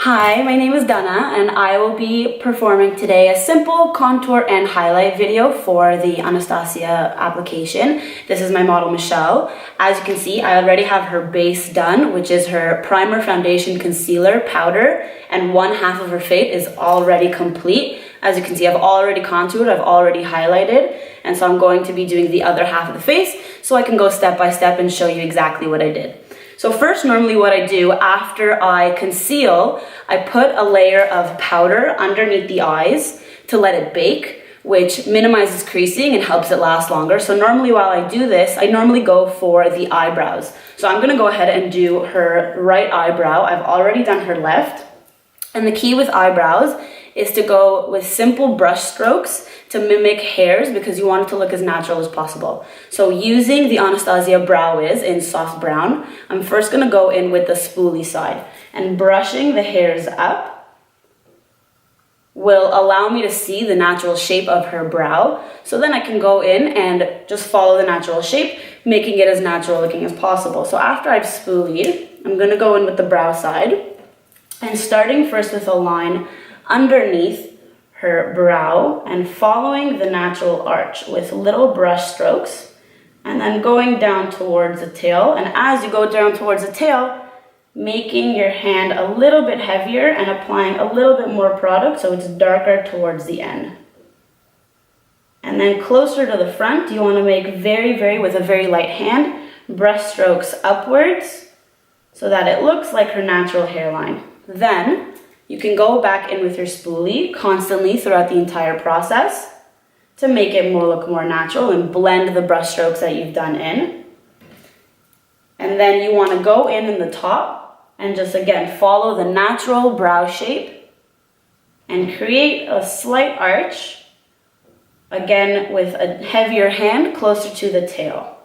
Hi, my name is Dana and I will be performing today a simple contour and highlight video for the Anastasia application. This is my model Michelle. As you can see, I already have her base done, which is her primer, foundation, concealer, powder, and one half of her face is already complete. As you can see, I've already contoured, I've already highlighted, and so I'm going to be doing the other half of the face so I can go step by step and show you exactly what I did. So first, normally what I do after I conceal, I put a layer of powder underneath the eyes to let it bake, which minimizes creasing and helps it last longer. So normally while I do this, I normally go for the eyebrows. So I'm gonna go ahead and do her right eyebrow. I've already done her left. And the key with eyebrows is to go with simple brush strokes to mimic hairs because you want it to look as natural as possible. So using the Anastasia Brow Wiz in soft brown, I'm first gonna go in with the spoolie side and brushing the hairs up will allow me to see the natural shape of her brow. So then I can go in and just follow the natural shape, making it as natural looking as possible. So after I've spoolied, I'm gonna go in with the brow side and starting first with a line underneath her brow and following the natural arch with little brush strokes and then going down towards the tail. And as you go down towards the tail, making your hand a little bit heavier and applying a little bit more product so it's darker towards the end. And then closer to the front, you want to make with a very light hand, brush strokes upwards so that it looks like her natural hairline. Then you can go back in with your spoolie constantly throughout the entire process to make it look more natural and blend the brush strokes that you've done in. And then you want to go in the top and just again follow the natural brow shape and create a slight arch, again with a heavier hand closer to the tail.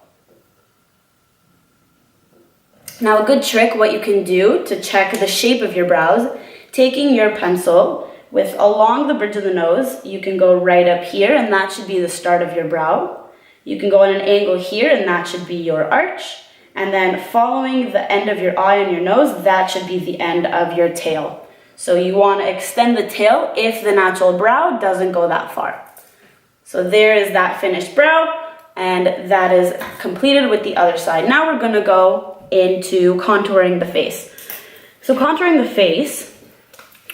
Now a good trick, what you can do to check the shape of your brows, taking your pencil with along the bridge of the nose, you can go right up here and that should be the start of your brow. You can go at an angle here and that should be your arch. And then following the end of your eye and your nose, that should be the end of your tail. So you want to extend the tail if the natural brow doesn't go that far. So there is that finished brow and that is completed with the other side. Now we're going to go into contouring the face. So contouring the face,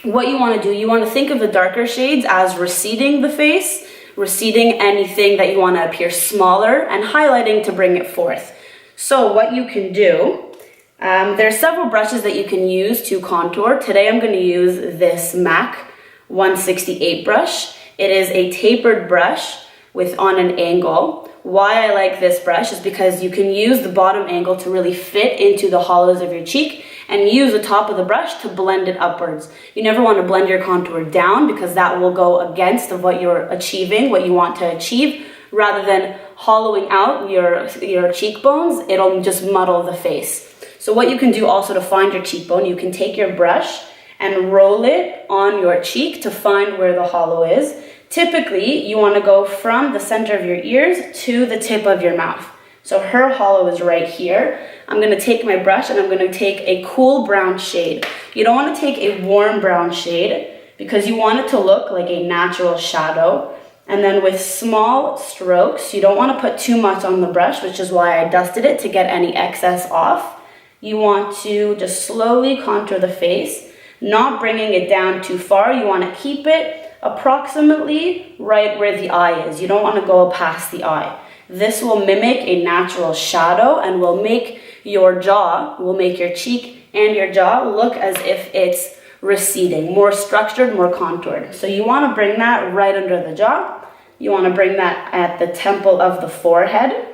what you want to do, you want to think of the darker shades as receding the face, receding anything that you want to appear smaller, and highlighting to bring it forth. So what you can do, there are several brushes that you can use to contour. Today I'm going to use this MAC 168 brush. It is a tapered brush on an angle. Why I like this brush is because you can use the bottom angle to really fit into the hollows of your cheek and use the top of the brush to blend it upwards. You never want to blend your contour down because that will go against what you're achieving, what you want to achieve. Rather than hollowing out your cheekbones, it'll just muddle the face. So what you can do also to find your cheekbone, you can take your brush and roll it on your cheek to find where the hollow is. Typically, you want to go from the center of your ears to the tip of your mouth. So her hollow is right here. I'm going to take my brush and I'm going to take a cool brown shade. You don't want to take a warm brown shade because you want it to look like a natural shadow. And then with small strokes, you don't want to put too much on the brush, which is why I dusted it to get any excess off. You want to just slowly contour the face, not bringing it down too far. You want to keep it approximately right where the eye is. You don't want to go past the eye. This will mimic a natural shadow and will make your cheek and your jaw look as if it's receding, more structured, more contoured. So you want to bring that right under the jaw. You want to bring that at the temple of the forehead.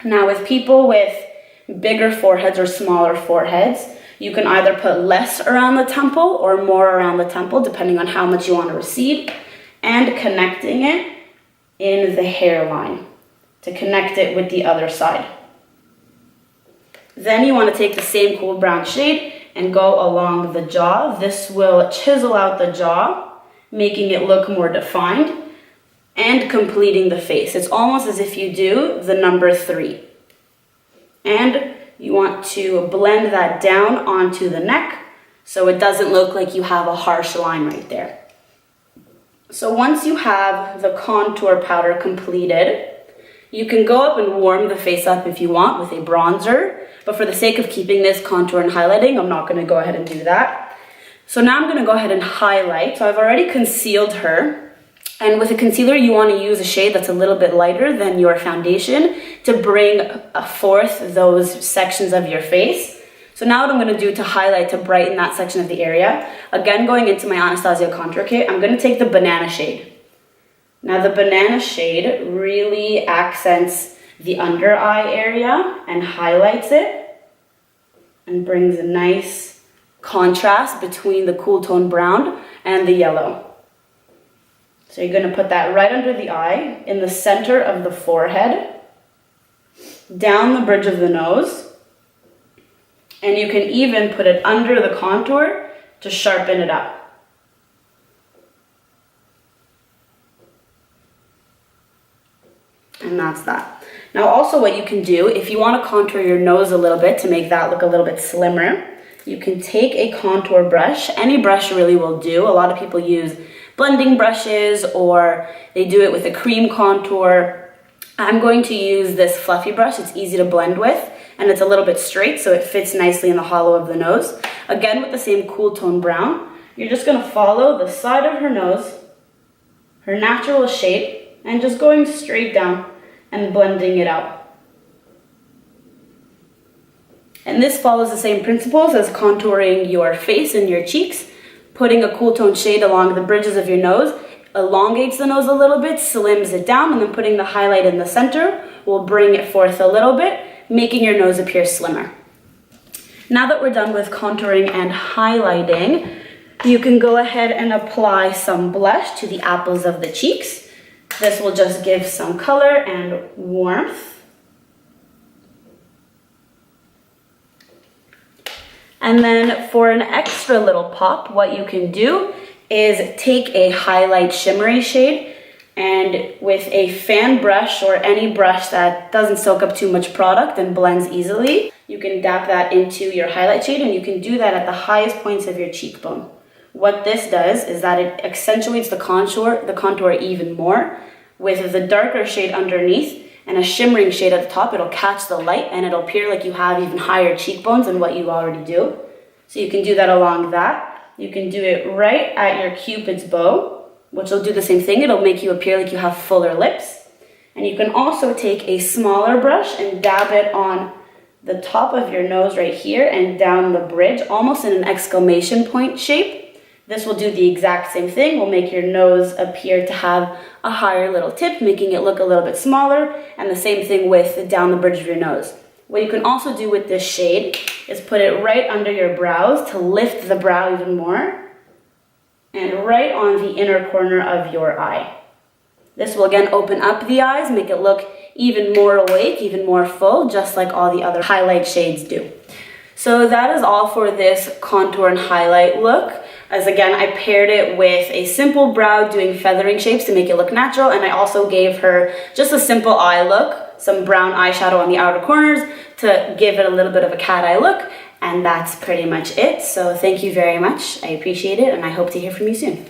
Now with people with bigger foreheads or smaller foreheads, you can either put less around the temple or more around the temple, depending on how much you want to recede, and connecting it in the hairline to connect it with the other side. Then you want to take the same cool brown shade and go along the jaw. This will chisel out the jaw, making it look more defined and completing the face. It's almost as if you do the number 3. And you want to blend that down onto the neck so it doesn't look like you have a harsh line right there. So once you have the contour powder completed, you can go up and warm the face up if you want with a bronzer, but for the sake of keeping this contour and highlighting, I'm not going to go ahead and do that. So now I'm going to go ahead and highlight. So I've already concealed her, and with a concealer you want to use a shade that's a little bit lighter than your foundation to bring forth those sections of your face. So now what I'm going to do to highlight, to brighten that section of the area, again going into my Anastasia contour kit, I'm going to take the banana shade. Now the banana shade really accents the under eye area and highlights it and brings a nice contrast between the cool tone brown and the yellow. So you're going to put that right under the eye, in the center of the forehead, down the bridge of the nose, and you can even put it under the contour to sharpen it up. And that's that. Now also what you can do, if you want to contour your nose a little bit to make that look a little bit slimmer, you can take a contour brush. Any brush really will do. A lot of people use blending brushes, or they do it with a cream contour. I'm going to use this fluffy brush. It's easy to blend with, and it's a little bit straight, so it fits nicely in the hollow of the nose. Again, with the same cool tone brown, you're just going to follow the side of her nose, her natural shape, and just going straight down and blending it out. And this follows the same principles as contouring your face and your cheeks. Putting a cool tone shade along the bridges of your nose elongates the nose a little bit, slims it down, and then putting the highlight in the center will bring it forth a little bit, making your nose appear slimmer. Now that we're done with contouring and highlighting, you can go ahead and apply some blush to the apples of the cheeks. This will just give some color and warmth. And then for an extra little pop, what you can do is take a highlight shimmery shade, and with a fan brush or any brush that doesn't soak up too much product and blends easily, you can dab that into your highlight shade, and you can do that at the highest points of your cheekbone. What this does is that it accentuates the contour even more. With the darker shade underneath and a shimmering shade at the top, it'll catch the light and it'll appear like you have even higher cheekbones than what you already do. So you can do that along that. You can do it right at your Cupid's bow, which will do the same thing. It'll make you appear like you have fuller lips. And you can also take a smaller brush and dab it on the top of your nose right here and down the bridge, almost in an exclamation point shape. This will do the exact same thing. Will make your nose appear to have a higher little tip, making it look a little bit smaller, and the same thing with down the bridge of your nose. What you can also do with this shade is put it right under your brows to lift the brow even more, and right on the inner corner of your eye. This will again open up the eyes, make it look even more awake, even more full, just like all the other highlight shades do. So that is all for this contour and highlight look. As again, I paired it with a simple brow doing feathering shapes to make it look natural, and I also gave her just a simple eye look, some brown eyeshadow on the outer corners to give it a little bit of a cat eye look, and that's pretty much it. So thank you very much. I appreciate it, and I hope to hear from you soon.